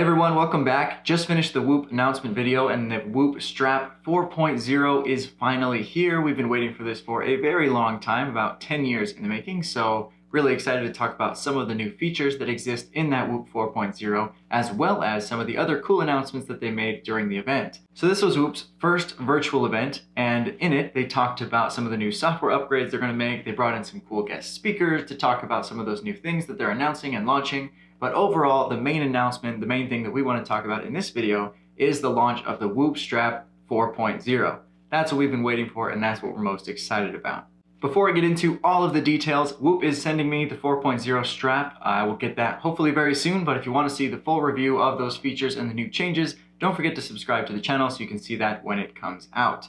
everyone, welcome back. Just finished the Whoop announcement video and the Whoop Strap 4.0 is finally here. We've been waiting for this for a very long time, about 10 years in the making, so really excited to talk about some of the new features that exist in that Whoop 4.0, as well as some of the other cool announcements that they made during the event. So this was Whoop's first virtual event, and in it they talked about some of the new software upgrades they're going to make. They brought in some cool guest speakers to talk about some of those new things that they're announcing and launching. But overall, the main announcement, the main thing that we want to talk about in this video is the launch of the Whoop Strap 4.0. That's what we've been waiting for, and that's what we're most excited about. Before I get into all of the details, Whoop is sending me the 4.0 strap. I will get that hopefully very soon, but if you want to see the full review of those features and the new changes, don't forget to subscribe to the channel so you can see that when it comes out.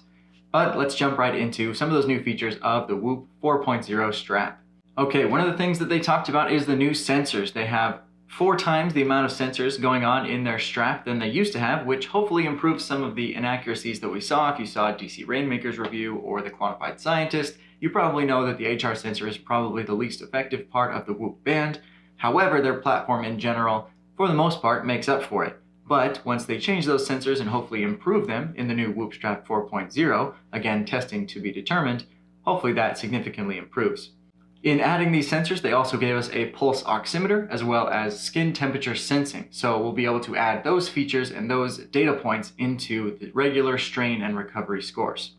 But let's jump right into some of those new features of the Whoop 4.0 strap. Okay, one of the things that they talked about is the new sensors. They have 4 times the amount of sensors going on in their strap than they used to have, which hopefully improves some of the inaccuracies that we saw. If you saw DC Rainmaker's review or the Quantified Scientist, you probably know that the HR sensor is probably the least effective part of the Whoop band. However, their platform in general, for the most part, makes up for it. But once they change those sensors and hopefully improve them in the new Whoop Strap 4.0, again testing to be determined, hopefully that significantly improves. In adding these sensors, they also gave us a pulse oximeter as well as skin temperature sensing. So we'll be able to add those features and those data points into the regular strain and recovery scores.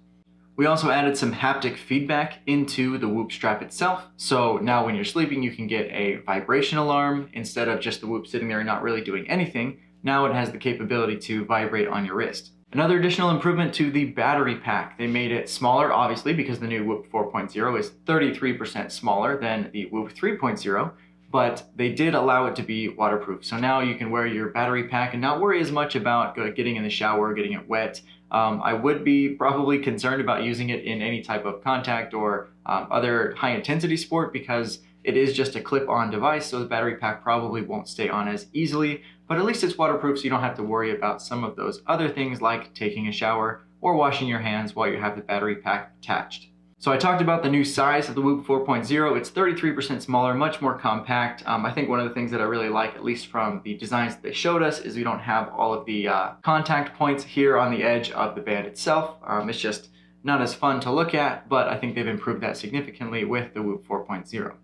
We also added some haptic feedback into the Whoop strap itself. So now when you're sleeping, you can get a vibration alarm instead of just the Whoop sitting there and not really doing anything. Now it has the capability to vibrate on your wrist. Another additional improvement to the battery pack. They made it smaller, obviously, because the new Whoop 4.0 is 33% smaller than the Whoop 3.0, but they did allow it to be waterproof. So now you can wear your battery pack and not worry as much about getting in the shower, getting it wet. I would be probably concerned about using it in any type of contact or other high intensity sport because it is just a clip-on device, so the battery pack probably won't stay on as easily, but at least it's waterproof so you don't have to worry about some of those other things like taking a shower or washing your hands while you have the battery pack attached. So I talked about the new size of the Whoop 4.0. It's 33% smaller, much more compact. I think one of the things that I really like, at least from the designs that they showed us, is we don't have all of the contact points here on the edge of the band itself. It's just not as fun to look at, but I think they've improved that significantly with the Whoop 4.0.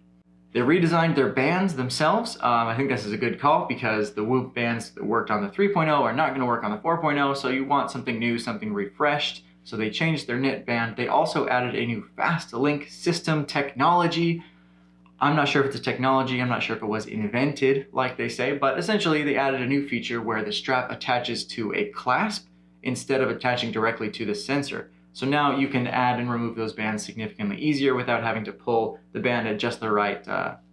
They redesigned their bands themselves. I think this is a good call because the Whoop bands that worked on the 3.0 are not going to work on the 4.0, so you want something new, something refreshed. So they changed their knit band. They also added a new fast link system technology. I'm not sure if it's a technology, I'm not sure if it was invented like they say, but essentially they added a new feature where the strap attaches to a clasp instead of attaching directly to the sensor. So now you can add and remove those bands significantly easier without having to pull the band at just the right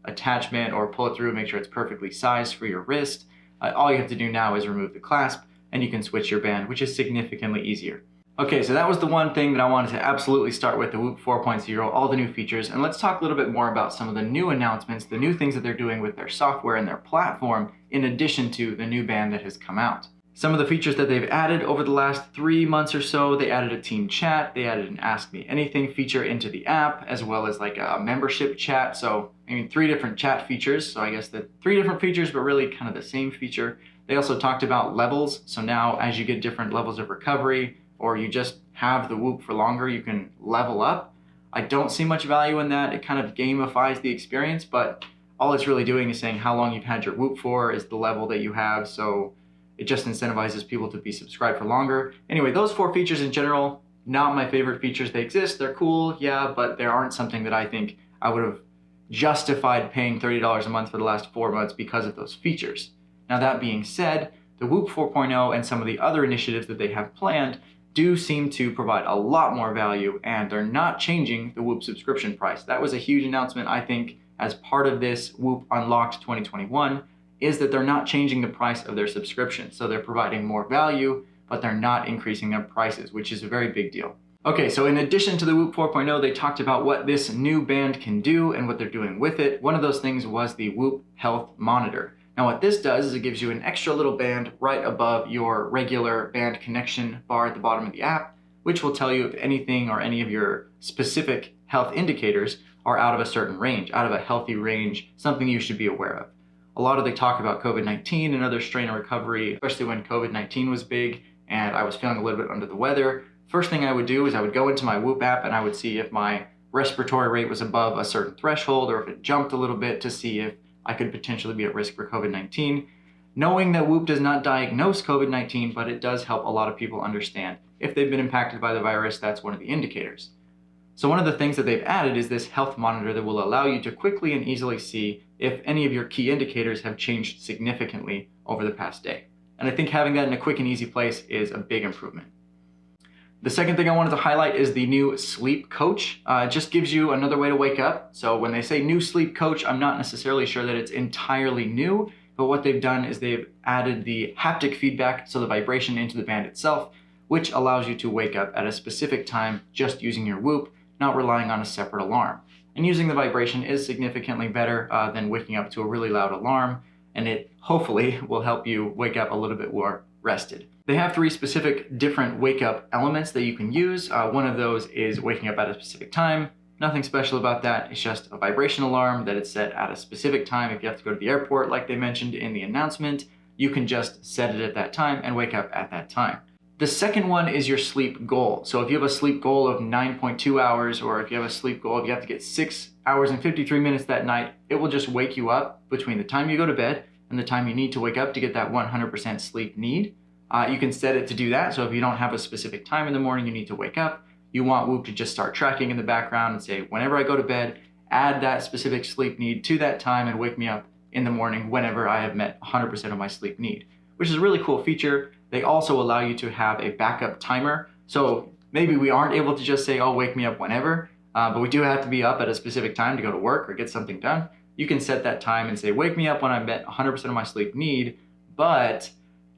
attachment or pull it through, make sure it's perfectly sized for your wrist. All you have to do now is remove the clasp and you can switch your band, which is significantly easier. Okay, so that was the one thing that I wanted to absolutely start with, the Whoop 4.0, all the new features, and let's talk a little bit more about some of the new announcements, the new things that they're doing with their software and their platform, in addition to the new band that has come out. Some of the features that they've added over the last 3 months or so, they added a team chat, they added an Ask Me Anything feature into the app, as well as like a membership chat. So, 3 different chat features. So I guess the 3 different features, but really kind of the same feature. They also talked about levels. So now as you get different levels of recovery, or you just have the Whoop for longer, you can level up. I don't see much value in that. It kind of gamifies the experience, but all it's really doing is saying how long you've had your Whoop for is the level that you have. So it just incentivizes people to be subscribed for longer. Anyway, those 4 features in general, not my favorite features. They exist, they're cool, yeah, but they aren't something that I think I would have justified paying $30 a month for the last 4 months because of those features. Now that being said, the Whoop 4.0 and some of the other initiatives that they have planned do seem to provide a lot more value, and they're not changing the Whoop subscription price. That was a huge announcement, I think, as part of this Whoop Unlocked 2021, is that they're not changing the price of their subscription. So they're providing more value, but they're not increasing their prices, which is a very big deal. Okay, so in addition to the Whoop 4.0, they talked about what this new band can do and what they're doing with it. One of those things was the Whoop Health Monitor. Now what this does is it gives you an extra little band right above your regular band connection bar at the bottom of the app, which will tell you if anything or any of your specific health indicators are out of a certain range, out of a healthy range, something you should be aware of. a lot of the talk about COVID-19 and other strain of recovery, especially when COVID-19 was big and I was feeling a little bit under the weather. First thing I would do is I would go into my Whoop app and I would see if my respiratory rate was above a certain threshold or if it jumped a little bit to see if I could potentially be at risk for COVID-19. Knowing that Whoop does not diagnose COVID-19, but it does help a lot of people understand if they've been impacted by the virus, that's one of the indicators. So one of the things that they've added is this health monitor that will allow you to quickly and easily see if any of your key indicators have changed significantly over the past day. And I think having that in a quick and easy place is a big improvement. The second thing I wanted to highlight is the new sleep coach. It just gives you another way to wake up. So when they say new sleep coach, I'm not necessarily sure that it's entirely new, but what they've done is they've added the haptic feedback, so the vibration into the band itself, which allows you to wake up at a specific time just using your Whoop, not relying on a separate alarm. And using the vibration is significantly better than waking up to a really loud alarm, and it hopefully will help you wake up a little bit more rested. They have 3 specific different wake up elements that you can use. One of those is waking up at a specific time. Nothing special about that. It's just a vibration alarm that is set at a specific time. If you have to go to the airport, like they mentioned in the announcement, you can just set it at that time and wake up at that time. The second one is your sleep goal. So if you have a sleep goal of 9.2 hours, or if you have a sleep goal, if you have to get 6 hours and 53 minutes that night, it will just wake you up between the time you go to bed and the time you need to wake up to get that 100% sleep need. You can set it to do that. So if you don't have a specific time in the morning you need to wake up, you want Whoop to just start tracking in the background and say, whenever I go to bed, add that specific sleep need to that time and wake me up in the morning whenever I have met 100% of my sleep need, which is a really cool feature. They also allow you to have a backup timer. So maybe we aren't able to just say, oh, wake me up whenever, but we do have to be up at a specific time to go to work or get something done. You can set that time and say, wake me up when I've met 100% of my sleep need, but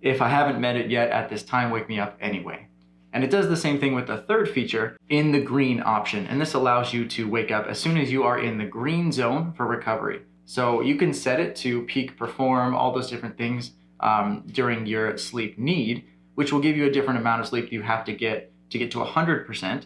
if I haven't met it yet at this time, wake me up anyway. And it does the same thing with the third feature in the green option. And this allows you to wake up as soon as you are in the green zone for recovery. So you can set it to peak perform, all those different things during your sleep need, which will give you a different amount of sleep you have to get to 100%.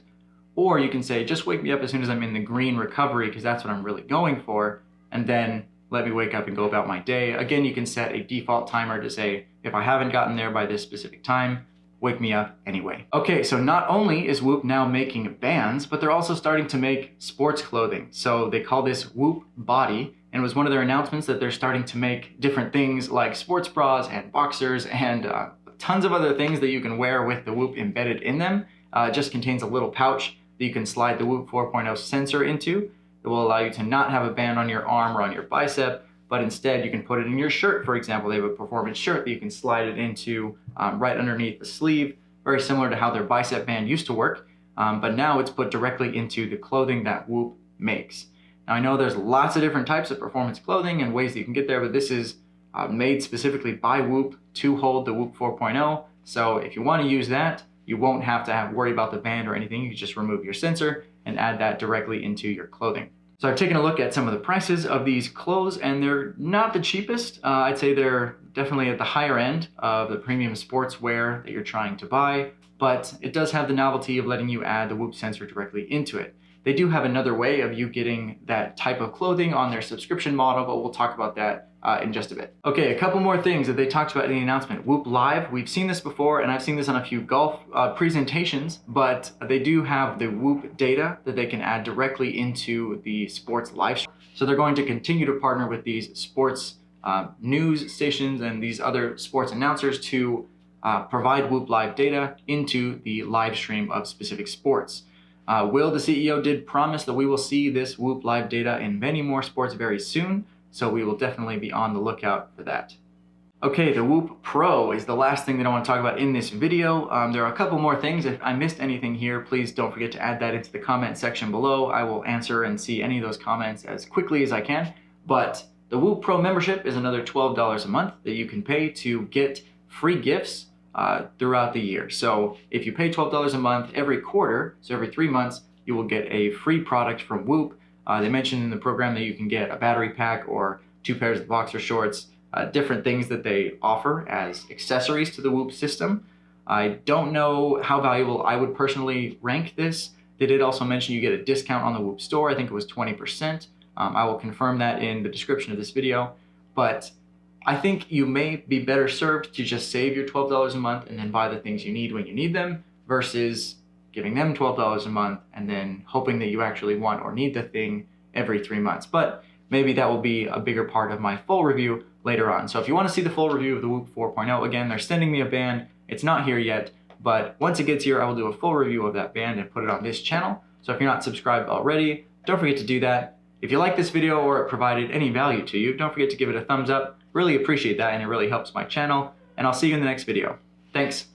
Or you can say, just wake me up as soon as I'm in the green recovery, because that's what I'm really going for. And then let me wake up and go about my day. Again, you can set a default timer to say, if I haven't gotten there by this specific time, wake me up anyway. Okay, so not only is Whoop now making bands, but they're also starting to make sports clothing. So they call this Whoop Body, and it was one of their announcements that they're starting to make different things like sports bras and boxers and tons of other things that you can wear with the Whoop embedded in them. It just contains a little pouch that you can slide the Whoop 4.0 sensor into. It will allow you to not have a band on your arm or on your bicep, but instead you can put it in your shirt. For example, they have a performance shirt that you can slide it into right underneath the sleeve, very similar to how their bicep band used to work, but now it's put directly into the clothing that Whoop makes. Now I know there's lots of different types of performance clothing and ways that you can get there, but this is made specifically by Whoop to hold the Whoop 4.0. So if you want to use that, you won't have to worry about the band or anything. You can just remove your sensor and add that directly into your clothing. So I've taken a look at some of the prices of these clothes, and they're not the cheapest. I'd say they're definitely at the higher end of the premium sportswear that you're trying to buy, but it does have the novelty of letting you add the Whoop sensor directly into it. They do have another way of you getting that type of clothing on their subscription model, but we'll talk about that in just a bit. Okay, a couple more things that they talked about in the announcement. Whoop Live, we've seen this before, and I've seen this on a few golf presentations, but they do have the Whoop data that they can add directly into the sports live stream. So they're going to continue to partner with these sports news stations and these other sports announcers to provide Whoop Live data into the live stream of specific sports. Will, the CEO, did promise that we will see this Whoop Live data in many more sports very soon, so we will definitely be on the lookout for that. Okay, the Whoop Pro is the last thing that I want to talk about in this video. There are a couple more things. If I missed anything here, please don't forget to add that into the comment section below. I will answer and see any of those comments as quickly as I can. But the Whoop Pro membership is another $12 a month that you can pay to get free gifts throughout the year. So if you pay $12 a month every quarter, so every 3 months, you will get a free product from Whoop. They mentioned in the program that you can get a battery pack or 2 pairs of boxer shorts, different things that they offer as accessories to the Whoop system. I don't know how valuable I would personally rank this. They did also mention you get a discount on the Whoop store. I think it was 20%. I will confirm that in the description of this video. But I think you may be better served to just save your $12 a month and then buy the things you need when you need them versus giving them $12 a month and then hoping that you actually want or need the thing every 3 months. But maybe that will be a bigger part of my full review later on. So if you want to see the full review of the Whoop 4.0, again, they're sending me a band. It's not here yet, but once it gets here, I will do a full review of that band and put it on this channel. So if you're not subscribed already, don't forget to do that. If you like this video or it provided any value to you, don't forget to give it a thumbs up. Really appreciate that, and it really helps my channel. And I'll see you in the next video. Thanks.